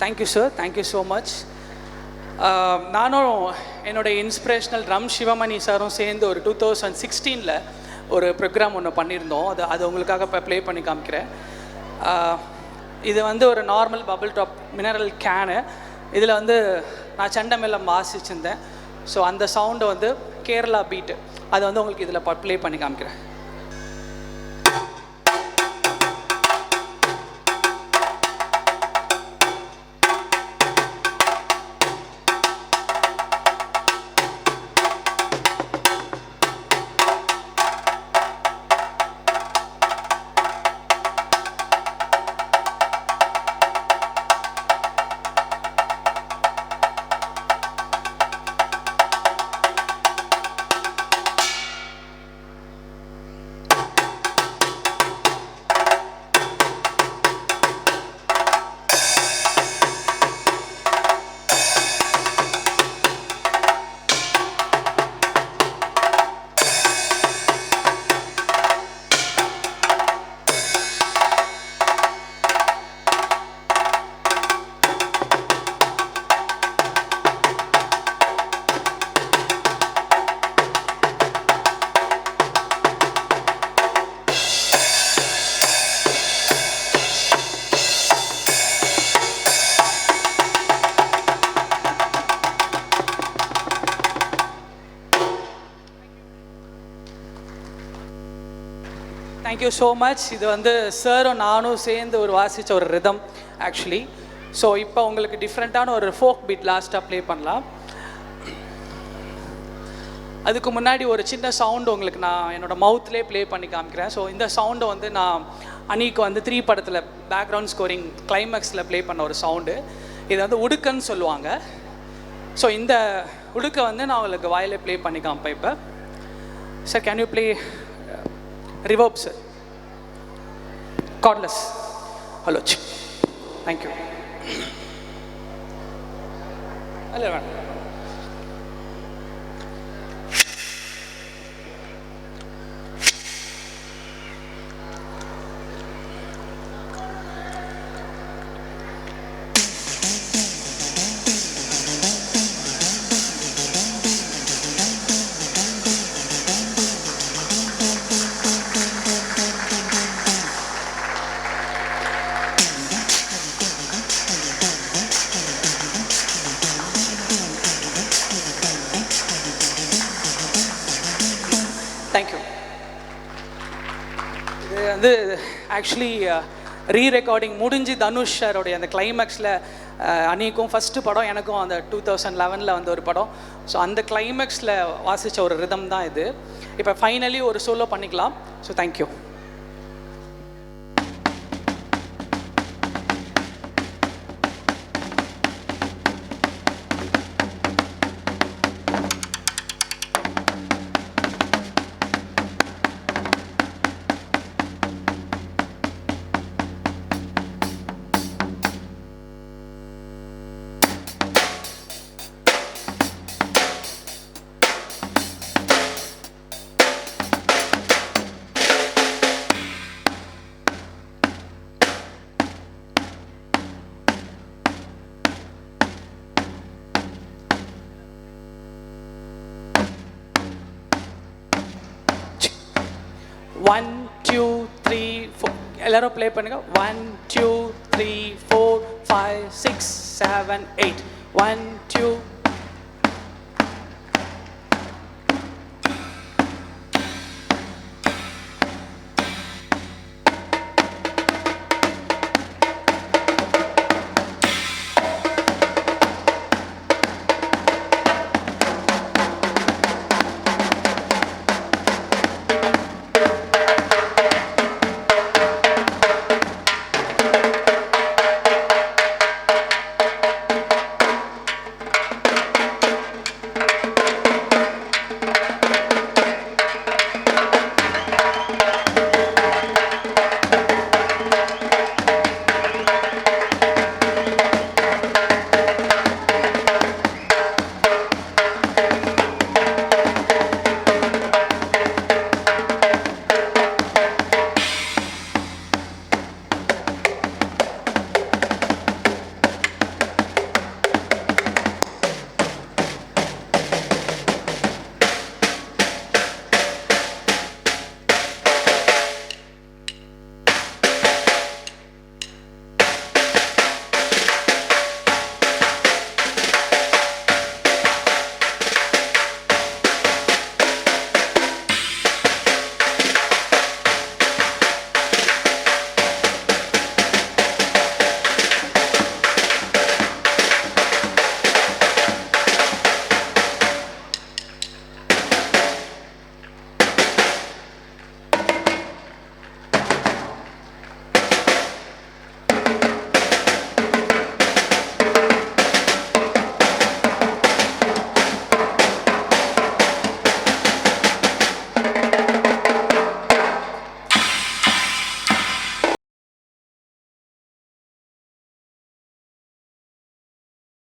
Thank you sir, thank you so much. நானும் என்னுடைய inspirational drum Sivamani சாரும் சேர்ந்து ஒரு 2016 ஒரு ப்ரோக்ராம் ஒன்று பண்ணியிருந்தோம். அது உங்களுக்காக இப்போ ப்ளே பண்ணி காமிக்கிறேன். இது வந்து ஒரு normal bubble top mineral can. இதில் வந்து நான் செண்டமேளம் வாசிச்சிருந்தேன். ஸோ அந்த சவுண்டை வந்து கேரளா பீட்டு அதை வந்து உங்களுக்கு இதில் ப்ளே பண்ணி காமிக்கிறேன். Thank you so much. இது வந்து சாரும் நானும் சேர்ந்து ஒரு வாசித்த ஒரு ரிதம் ஆக்சுவலி. ஸோ இப்போ உங்களுக்கு டிஃப்ரெண்ட்டான ஒரு ஃபோக் பீட் லாஸ்ட்டாக ப்ளே பண்ணலாம். அதுக்கு முன்னாடி ஒரு சின்ன சவுண்டு உங்களுக்கு நான் என்னோடய மவுத்லேயே ப்ளே பண்ணி காமிக்கிறேன். ஸோ இந்த சவுண்டை வந்து நான் அன்றைக்கி வந்து 3 படத்தில் பேக்ரவுண்ட் ஸ்கோரிங் கிளைமேக்ஸில் ப்ளே பண்ண ஒரு சவுண்டு. இது வந்து உடுக்கன்னு சொல்லுவாங்க. ஸோ இந்த உடுக்கை வந்து நான் உங்களுக்கு வாயிலே ப்ளே பண்ணி காமிப்பேன். இப்போ sir can you play reverb sir, cordless. Hello, thank you. அல்ல வேணாம். தேங்க்யூ. இது வந்து ஆக்சுவலி ரீரெக்கார்டிங் முடிஞ்சு தனுஷ் சாரோடைய அந்த கிளைமேக்ஸில் அன்றைக்கும் ஃபஸ்ட்டு படம், எனக்கும் அந்த 2011 வந்து ஒரு படம். ஸோ அந்த கிளைமேக்ஸில் வாசித்த ஒரு ரிதம் தான் இது. இப்போ ஃபைனலி ஒரு சோலோ பண்ணிக்கலாம். So thank you. One, two, three, four. எல்லாரும் ப்ளே பண்ணுங்க. 1 2 3 4 5 6 7 8. 1 2